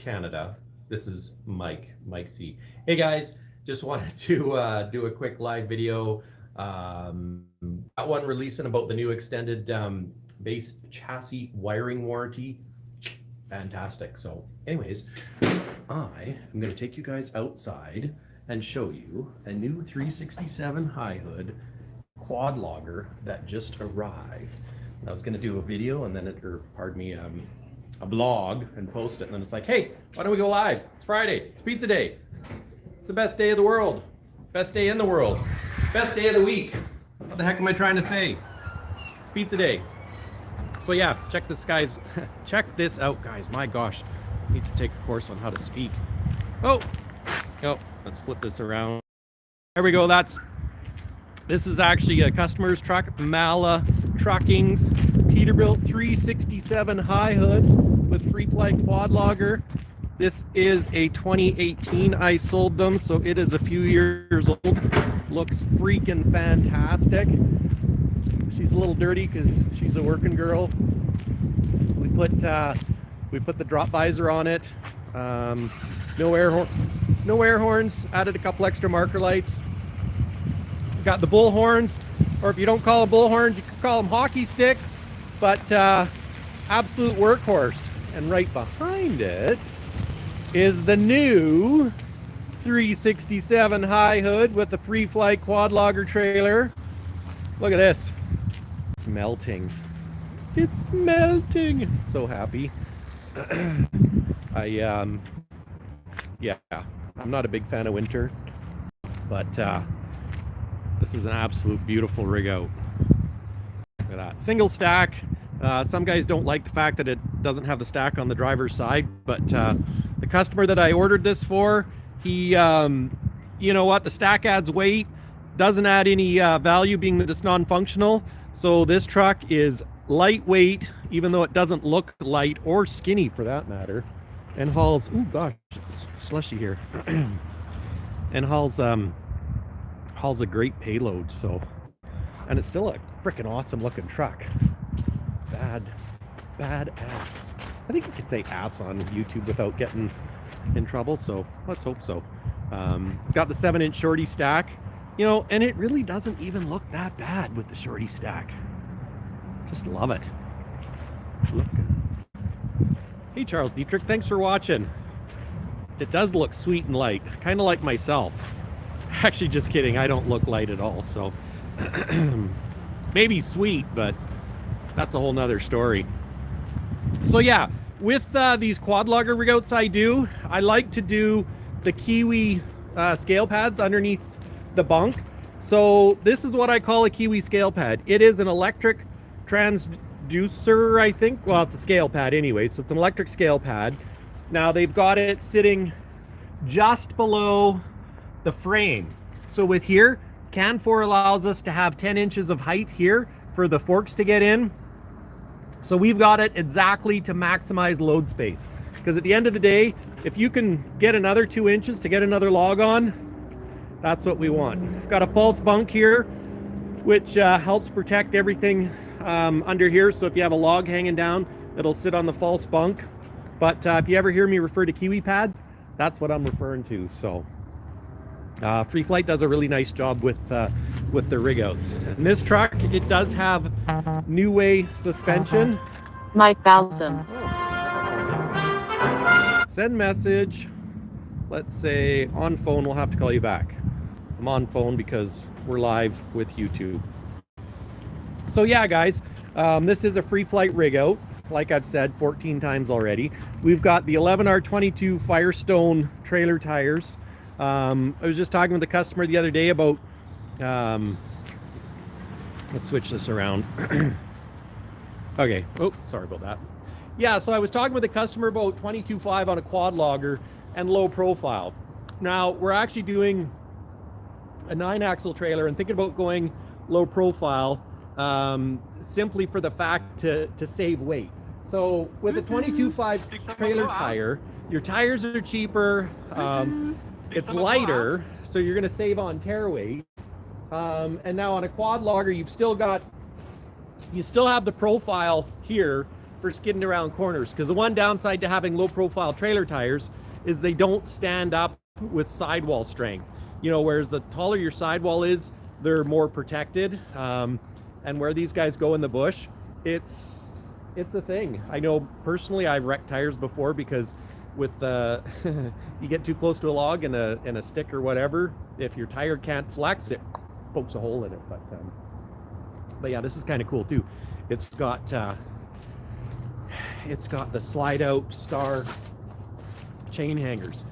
Canada. This is Mike C. Hey guys, just wanted to do a quick live video. Got one releasing about the new extended base chassis wiring warranty. Fantastic. So anyways, I am going to take you guys outside and show you a new 367 high hood quad logger that just arrived. I was going to do a video and then a blog and post it, and then it's like, hey, why don't we go live? It's Friday, it's pizza day. It's the best day of the world. Best day in the world. Best day of the week. What the heck am I trying to say? It's pizza day. So yeah, check this out, guys. My gosh, I need to take a course on how to speak. Oh, let's flip this around. There we go. This is actually a customer's truck, Mala Trucking's Peterbilt 367 high hood with free flight quad logger. This is a 2018 I sold them, so it is a few years old. Looks freaking fantastic. She's a little dirty because she's a working girl. We put the drop visor on it. No air horns. Added a couple extra marker lights. Got the bull horns, or if you don't call them bull horns, you can call them hockey sticks. But absolute workhorse. And right behind it is the new 367 high hood with the free flight quad logger trailer. Look at this. It's melting. It's melting. So happy. I'm not a big fan of winter, but this is an absolute beautiful rig out. Look at that. Single stack. Some guys don't like the fact that it doesn't have the stack on the driver's side, but the customer that I ordered this for, he, you know what, the stack adds weight, doesn't add any value being that it's non-functional. So this truck is lightweight, even though it doesn't look light or skinny for that matter, and hauls, oh gosh, it's slushy here, and hauls a great payload. So, and it's still a freaking awesome looking truck. Bad ass. I think you could say ass on YouTube without getting in trouble, so let's hope so. It's got the 7-inch shorty stack, you know, and it really doesn't even look that bad with the shorty stack. Just love it. Look. Hey Charles Dietrich, thanks for watching. It does look sweet and light, kind of like myself. Actually, just kidding, I don't look light at all, so maybe sweet, but that's a whole nother story. So yeah, with these quad logger rig outs I like to do the Kiwi scale pads underneath the bunk. So this is what I call a Kiwi scale pad. It is an electric transducer, I think. Well, it's a scale pad anyway, so it's an electric scale pad. Now they've got it sitting just below the frame. So with here, CAN4 allows us to have 10 inches of height here for the forks to get in. So we've got it exactly to maximize load space. Because at the end of the day, if you can get another 2 inches to get another log on, that's what we want. We've got a false bunk here, which helps protect everything under here. So if you have a log hanging down, it'll sit on the false bunk. But if you ever hear me refer to Kiwi pads, that's what I'm referring to. So Free Flight does a really nice job with the rig outs. And this truck, it does have New Way suspension. Mike Balsam. Send message. Let's say on phone, we'll have to call you back. I'm on phone because we're live with YouTube. So yeah, guys, this is a Free Flight rig out. Like I've said 14 times already. We've got the 11R22 Firestone trailer tires. I was just talking with the customer the other day about, let's switch this around. Okay. Oh, sorry about that. Yeah, so I was talking with the customer about 22.5 on a quad logger and low profile. Now we're actually doing a 9-axle trailer and thinking about going low profile, simply for the fact to save weight. So with a 22.5 trailer tire, your tires are cheaper. It's lighter, so you're going to save on tear weight. And now on a quad logger, you still have the profile here for skidding around corners, because the one downside to having low profile trailer tires is they don't stand up with sidewall strength. You know, whereas the taller your sidewall is, they're more protected. And where these guys go in the bush, it's a thing. I know personally I've wrecked tires before because with you get too close to a log and a stick or whatever, if your tire can't flex, it pokes a hole in it. But yeah, this is kind of cool too. It's got the slide out star chain hangers.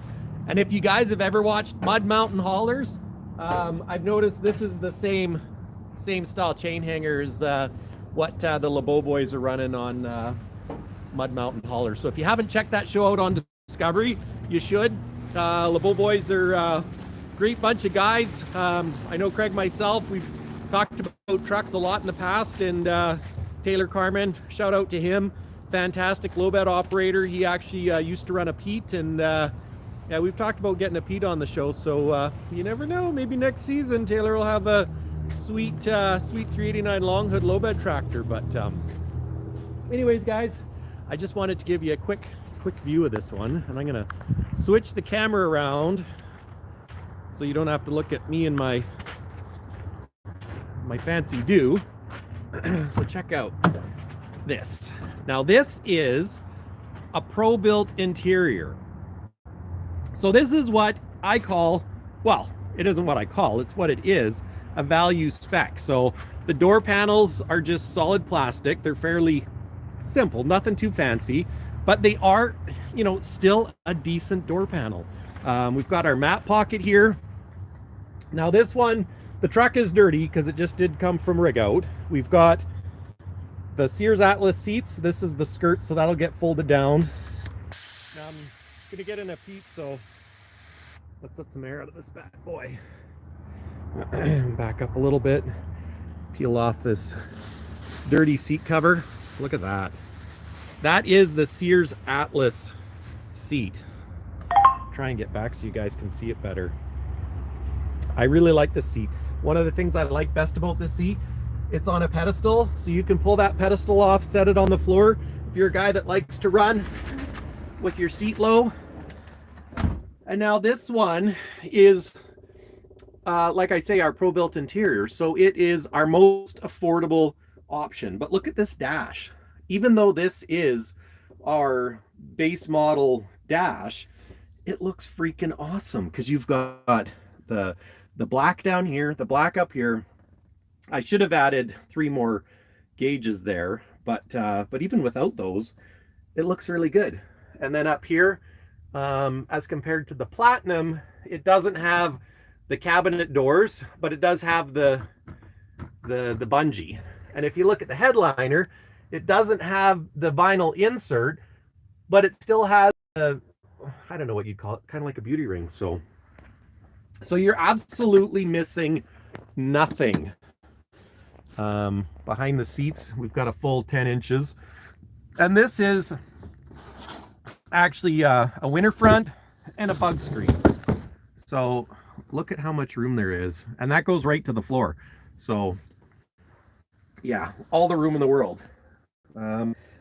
And if you guys have ever watched Mud Mountain haulers, I've noticed this is the same style chain hanger as what the LeBeau boys are running on Mud Mountain haulers. So if you haven't checked that show out on Discovery, you should. LeBeau boys are a great bunch of guys. I know Craig, myself, we've talked about trucks a lot in the past, and Taylor Carmen, shout out to him. Fantastic low bed operator. He actually used to run a Pete, and yeah, we've talked about getting a Pete on the show, so you never know. Maybe next season Taylor will have a sweet 389 long hood low bed tractor. But anyways, guys, I just wanted to give you a quick view of this one, and I'm gonna switch the camera around so you don't have to look at me and my fancy do. So check out this. Now this is a Peterbilt interior. So this is what I call, well, it isn't what I call, it's what it is, a value spec. So the door panels are just solid plastic. They're fairly simple, nothing too fancy, but they are, you know, still a decent door panel. We've got our mat pocket here. Now this one, the truck is dirty because it just did come from rig out. We've got the Sears Atlas seats. This is the skirt, so that'll get folded down. I'm gonna get in a Pete, so let's let some air out of this bad boy. Back up a little bit, peel off this dirty seat cover. Look at that. That is the Sears Atlas seat. Try and get back so you guys can see it better. I really like this seat. One of the things I like best about this seat, it's on a pedestal, so you can pull that pedestal off, set it on the floor. If you're a guy that likes to run with your seat low. And now this one is, like I say, our Peterbilt interior. So it is our most affordable option. But look at this dash. Even though this is our base model dash, it looks freaking awesome because you've got the black down here, the black up here. I should have added 3 more gauges there, but even without those, it looks really good. And then up here, as compared to the Platinum, it doesn't have the cabinet doors, but it does have the bungee. And if you look at the headliner, it doesn't have the vinyl insert, but it still has a, I don't know what you'd call it, kind of like a beauty ring. So you're absolutely missing nothing. Behind the seats, we've got a full 10 inches. And this is actually a winter front and a bug screen. So look at how much room there is. And that goes right to the floor. So yeah, all the room in the world.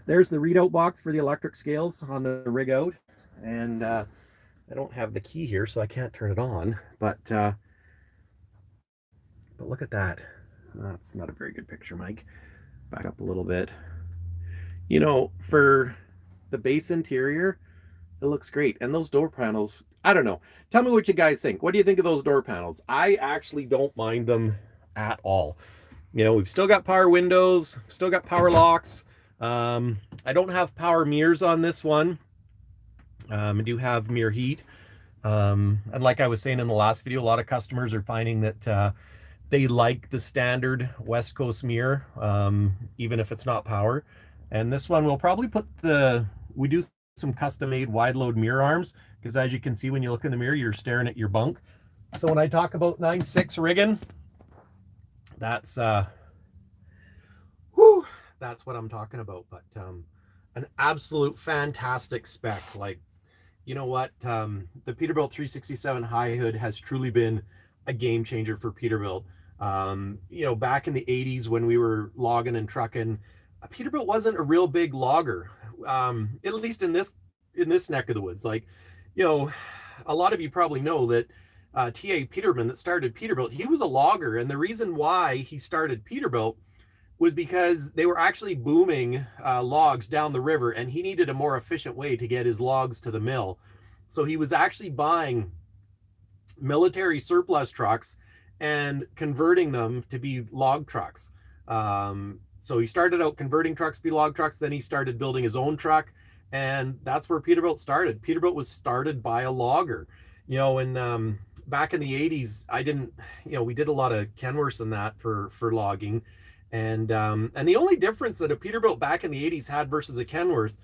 There's the readout box for the electric scales on the rig out. And I don't have the key here, so I can't turn it on. But look at that. That's not a very good picture, Mike. Back up a little bit. You know, for the base interior, it looks great. And those door panels, I don't know. Tell me what you guys think. What do you think of those door panels? I actually don't mind them at all. You know, we've still got power windows, still got power locks. I don't have power mirrors on this one. I do have mirror heat. And like I was saying in the last video, a lot of customers are finding that they like the standard West Coast mirror, even if it's not power. And this one we'll probably put we do some custom made wide load mirror arms, because as you can see when you look in the mirror, you're staring at your bunk. So when I talk about 9.6 rigging, that's what I'm talking about. But an absolute fantastic spec. Like, you know what, the Peterbilt 367 high hood has truly been a game changer for Peterbilt. You know, back in the 80s when we were logging and trucking, Peterbilt wasn't a real big logger, at least in this neck of the woods. Like, you know, a lot of you probably know that T.A. Peterman that started Peterbilt, he was a logger, and the reason why he started Peterbilt was because they were actually booming logs down the river, and he needed a more efficient way to get his logs to the mill. So he was actually buying military surplus trucks and converting them to be log trucks. So he started out converting trucks to be log trucks. Then he started building his own truck, and that's where Peterbilt started. Peterbilt was started by a logger. You know, and back in the '80s, I didn't. You know, we did a lot of Kenworths and that for logging, and the only difference that a Peterbilt back in the '80s had versus a Kenworth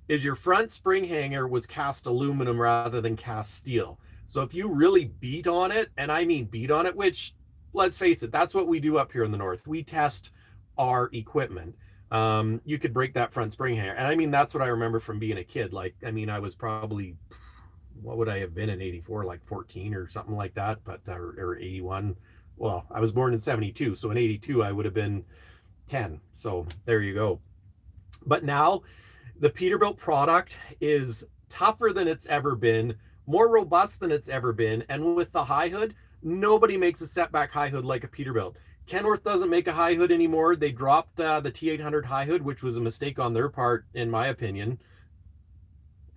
is your front spring hanger was cast aluminum rather than cast steel. So if you really beat on it, and I mean beat on it, which let's face it, that's what we do up here in the north. We test our equipment. You could break that front spring hanger. And I mean, that's what I remember from being a kid. Like, I mean, I was probably, what would I have been in '84, like 14 or something like that, but or '81. Well, I was born in '72, so in '82 I would have been 10. So there you go. But now the Peterbilt product is tougher than it's ever been, more robust than it's ever been, and with the high hood, nobody makes a setback high hood like a Peterbilt. Kenworth doesn't make a high hood anymore. They dropped the T800 high hood, which was a mistake on their part, in my opinion.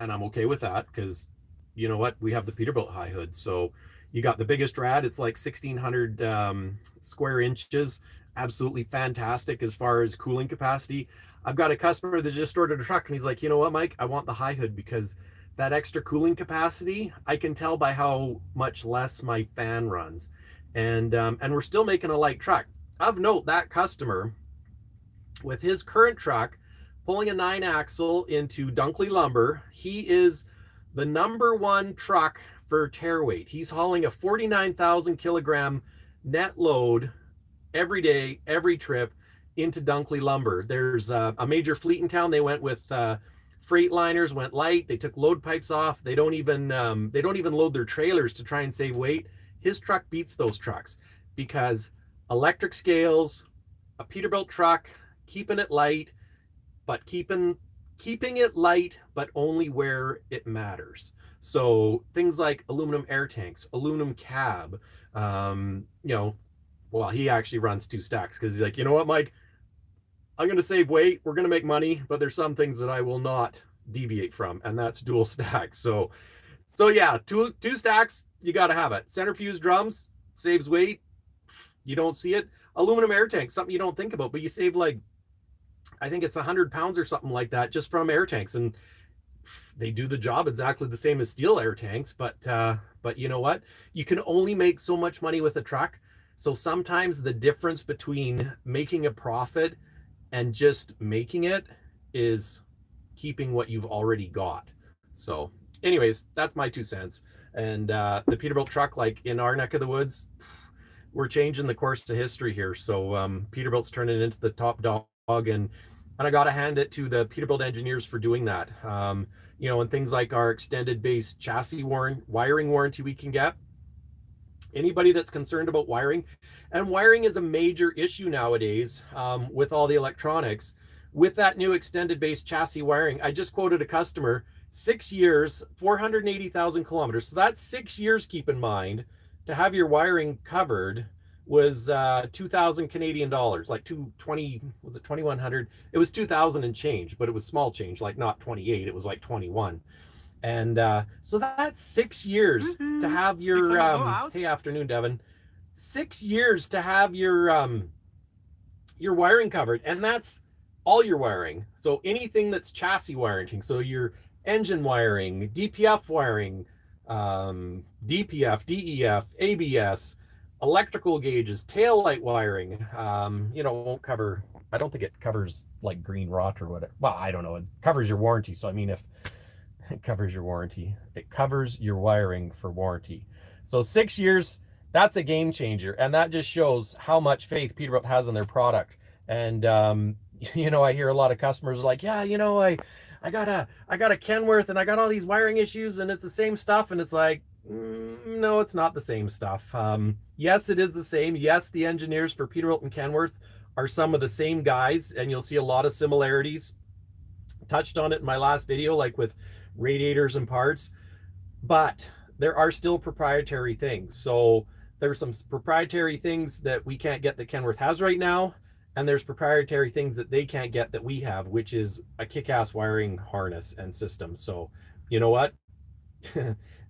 And I'm okay with that because, you know what, we have the Peterbilt high hood. So you got the biggest rad. It's like 1,600 square inches. Absolutely fantastic as far as cooling capacity. I've got a customer that just ordered a truck, and he's like, you know what, Mike, I want the high hood because that extra cooling capacity, I can tell by how much less my fan runs. And we're still making a light truck. Of note, that customer, with his current truck, pulling a 9-axle into Dunkley Lumber, he is the #1 truck for tear weight. He's hauling a 49,000 kilogram net load every day, every trip into Dunkley Lumber. There's a major fleet in town. They went with Freightliners, went light. They took load pipes off. They don't even load their trailers to try and save weight. His truck beats those trucks because electric scales, a Peterbilt truck, keeping it light, but keeping it light, but only where it matters. So things like aluminum air tanks, aluminum cab, you know, well, he actually runs 2 stacks because he's like, you know what, Mike, I'm going to save weight. We're going to make money, but there's some things that I will not deviate from, and that's dual stacks. So yeah, two stacks, you got to have it. Centrifuge drums saves weight. You don't see it. Aluminum air tanks, something you don't think about, but you save like, I think it's 100 pounds or something like that just from air tanks, and they do the job exactly the same as steel air tanks. But you know what? You can only make so much money with a truck. So sometimes the difference between making a profit and just making it is keeping what you've already got. So anyways, that's my 2 cents. And the Peterbilt truck, like in our neck of the woods, we're changing the course of history here. So Peterbilt's turning into the top dog, and I got to hand it to the Peterbilt engineers for doing that. You know, and things like our extended base chassis wiring warranty we can get. Anybody that's concerned about wiring, and wiring is a major issue nowadays with all the electronics. With that new extended base chassis wiring, I just quoted a customer, 6 years, 480,000 kilometers. So that's 6 years, keep in mind, to have your wiring covered was 2,000 Canadian dollars, like 220, was it 2,100? It was 2,000 and change, but it was small change, like not 28, it was like 21. And so that's 6 years to have your hey, afternoon, Devin. 6 years to have your wiring covered, and that's all your wiring. So anything that's chassis wiring, so your engine wiring, DPF wiring, DPF, DEF, ABS, electrical gauges, tail light wiring. You know, it won't cover. I don't think it covers like green rot or whatever. Well, I don't know. It covers your warranty. So I mean, if it covers your warranty, it covers your wiring for warranty. So 6 years, that's a game changer, and that just shows how much faith Peterbilt has in their product. And you know, I hear a lot of customers like, yeah, you know, I got a Kenworth and I got all these wiring issues and it's the same stuff, and it's like, no, it's not the same stuff. Yes, it is the same. Yes, the engineers for Peterbilt and Kenworth are some of the same guys, and you'll see a lot of similarities. Touched on it in my last video, like with radiators and parts, but there are still proprietary things. So there's some proprietary things that we can't get that Kenworth has right now, and there's proprietary things that they can't get that we have, which is a kick-ass wiring harness and system. So you know what?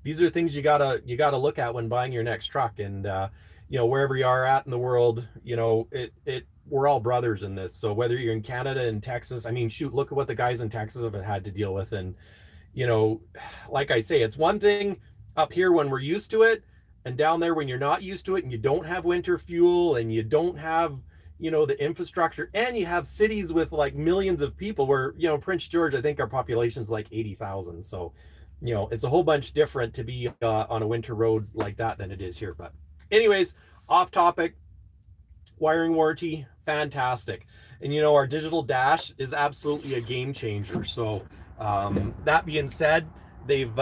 These are things you gotta look at when buying your next truck. And you know, wherever you are at in the world, you know, we're all brothers in this. So whether you're in Canada and Texas, I mean, shoot, look at what the guys in Texas have had to deal with. And you know, like I say, it's one thing up here when we're used to it, and down there when you're not used to it, and you don't have winter fuel, and you don't have, you know, the infrastructure, and you have cities with like millions of people. Where, you know, Prince George, I think our population's like 80,000. So you know, it's a whole bunch different to be on a winter road like that than it is here. But anyways, off topic. Wiring warranty, fantastic. And you know, our digital dash is absolutely a game changer. So that being said, they've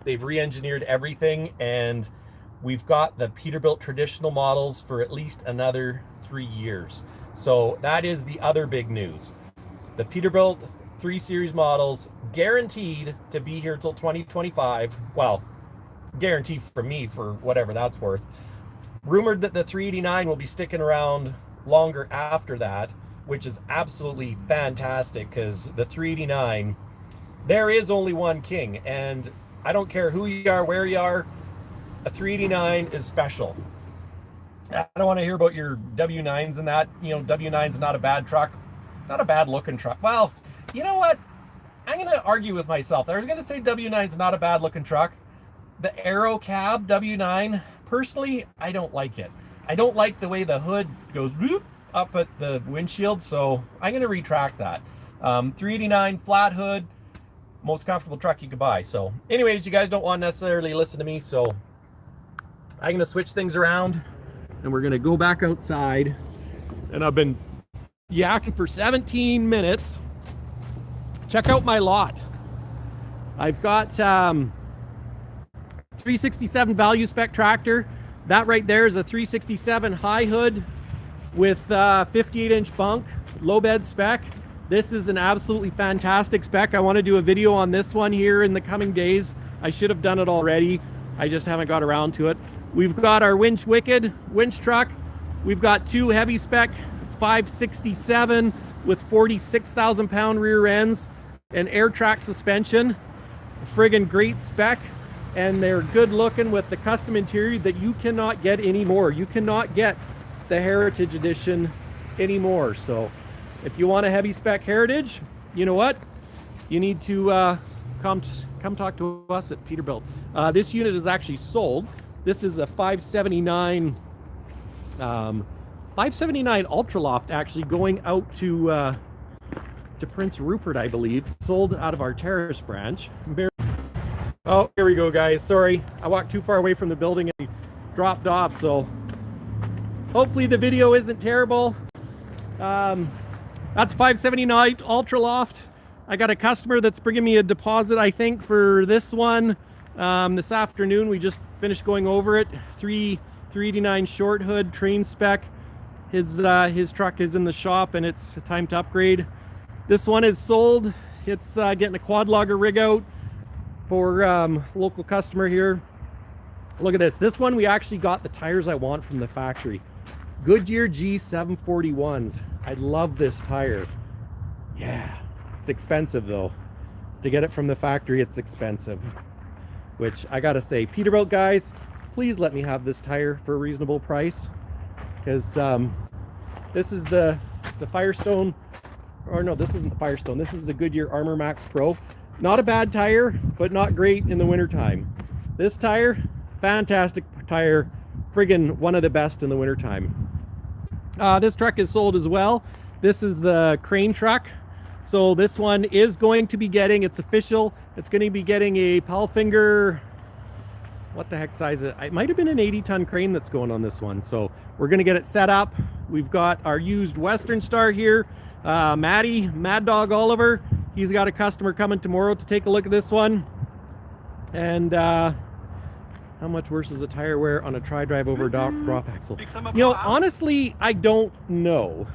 re-engineered everything, and we've got the Peterbilt traditional models for at least another 3 years. So that is the other big news. The Peterbilt 3 Series models guaranteed to be here till 2025. Well, guaranteed from me for whatever that's worth. Rumored that the 389 will be sticking around longer after that, which is absolutely fantastic, because the 389, there is only one king, and I don't care who you are, where you are, a 389 is special. I don't want to hear about your W9s and that. You know, W9's not a bad truck, not a bad looking truck. Well, you know what? I'm going to argue with myself. I was going to say W9's not a bad looking truck. The Aero Cab W9, personally, I don't like it. I don't like the way the hood goes whoop, up at the windshield, so I'm going to retract that. 389 flat hood, most comfortable truck you could buy. So anyways, you guys don't want to necessarily listen to me, so I'm going to switch things around, and we're going to go back outside. And I've been yakking for 17 minutes. Check out my lot. I've got 367 value spec tractor. That right there is a 367 high hood with 58-inch bunk, low bed spec. This is an absolutely fantastic spec. I want to do a video on this one here in the coming days. I should have done it already. I just haven't got around to it. We've got our Winch Wicked winch truck. We've got 2 heavy spec 567 with 46,000 pound rear ends and air track suspension. Friggin' great spec, and they're good looking with the custom interior that you cannot get anymore. You cannot get the Heritage Edition anymore. So if you want a heavy spec Heritage, you know what? You need to come talk to us at Peterbilt. This unit is actually sold. This is a 579 Ultraloft, actually going out to Prince Rupert, I believe. Sold out of our Terrace branch. Oh, here we go, guys. Sorry, I walked too far away from the building and dropped off, so hopefully the video isn't terrible. That's 579 Ultraloft. I got a customer that's bringing me a deposit, I think, for this one this afternoon. We just finished going over it. 389 short hood train spec. His truck is in the shop, and it's time to upgrade. This one is sold. It's getting a quad logger rig out for local customer here. Look at this. This one, we actually got the tires I want from the factory. Goodyear G741s. I love this tire. Yeah, it's expensive though. To get it from the factory, it's expensive. Which I gotta say, Peterbilt guys, please let me have this tire for a reasonable price. Because this is the Firestone, or no, this isn't the Firestone. This is the Goodyear Armor Max Pro. Not a bad tire, but not great in the wintertime. This tire, fantastic tire. Friggin' one of the best in the wintertime. This truck is sold as well. This is the crane truck. So this one is going to be getting, it's official, it's going to be getting a Palfinger, what the heck size is it? It might have been an 80-ton crane that's going on this one. So we're going to get it set up. We've got our used Western Star here. Matty, Mad Dog Oliver, he's got a customer coming tomorrow to take a look at this one. And How much worse is a tire wear on a tri-drive over drop axle? You know, honestly, I don't know.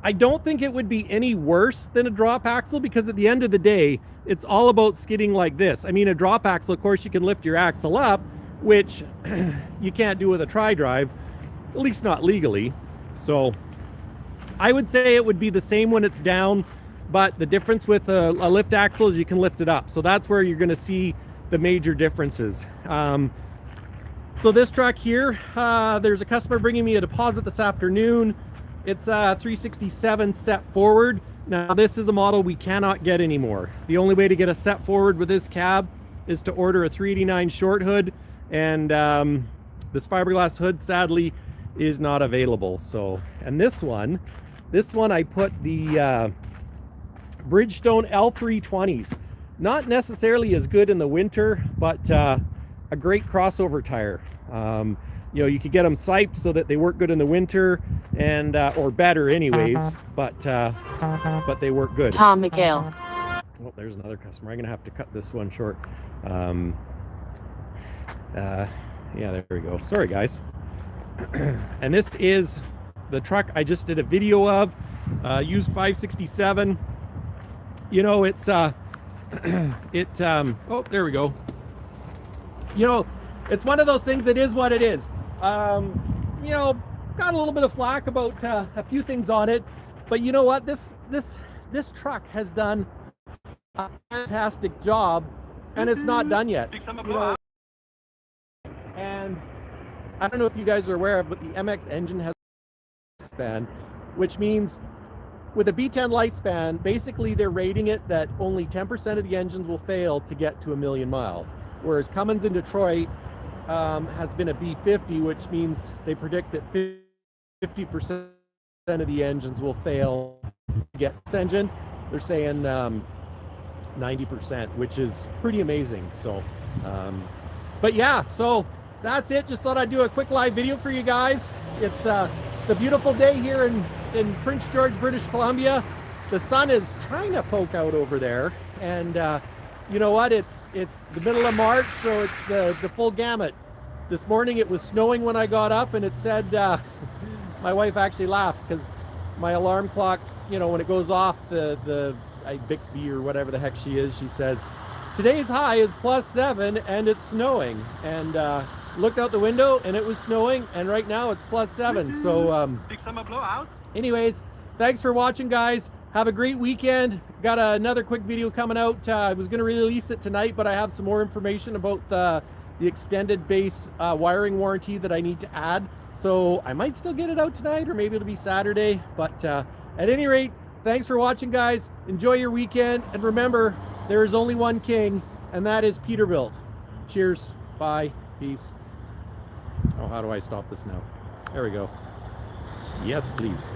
I don't think it would be any worse than a drop axle, because at the end of the day, it's all about skidding like this. I mean, a drop axle, of course, you can lift your axle up, which you can't do with a tri-drive, at least not legally. So I would say it would be the same when it's down, but the difference with a lift axle is you can lift it up. So that's where you're going to see the major differences. So this truck here, there's a customer bringing me a deposit this afternoon. It's 367 set forward. Now this is a model we cannot get anymore. The only way to get a set forward with this cab is to order a 389 short hood, and this fiberglass hood sadly is not available. So, and this one I put the Bridgestone L320s. Not necessarily as good in the winter, but a great crossover tire. You know, you could get them siped so that they work good in the winter, and or better anyways, but they work good. Tom Miguel. Oh, there's another customer. I'm gonna have to cut this one short. Yeah, there we go. Sorry guys. And this is the truck I just did a video of, used 567. You know, it's oh, there we go. You know, it's one of those things, it is what it is. You know, got a little bit of flack about a few things on it, but you know what, this truck has done a fantastic job, and it's not done yet. You know, and I don't know if you guys are aware of, but the MX engine has a lifespan, which means with a B10 lifespan, basically they're rating it that only 10% of the engines will fail to get to 1,000,000 miles. Whereas Cummins in Detroit has been a B50, which means they predict that 50% of the engines will fail to get this engine. They're saying 90%, which is pretty amazing. So, but yeah, so that's it. Just thought I'd do a quick live video for you guys. It's a beautiful day here in Prince George, British Columbia. The sun is trying to poke out over there, and you know what? It's the middle of March, so it's the full gamut. This morning it was snowing when I got up, and it said, my wife actually laughed because my alarm clock, you know, when it goes off, the Bixby or whatever the heck she is, she says, today's high is +7 and it's snowing. And looked out the window and it was snowing, and right now it's +7. So big summer blowout. Anyways, thanks for watching, guys. Have a great weekend. Got another quick video coming out. I was going to release it tonight, but I have some more information about the extended base wiring warranty that I need to add. So I might still get it out tonight, or maybe it'll be Saturday. But at any rate, thanks for watching, guys. Enjoy your weekend. And remember, there is only one king, and that is Peterbilt. Cheers. Bye. Peace. Oh, how do I stop this now? There we go. Yes, please.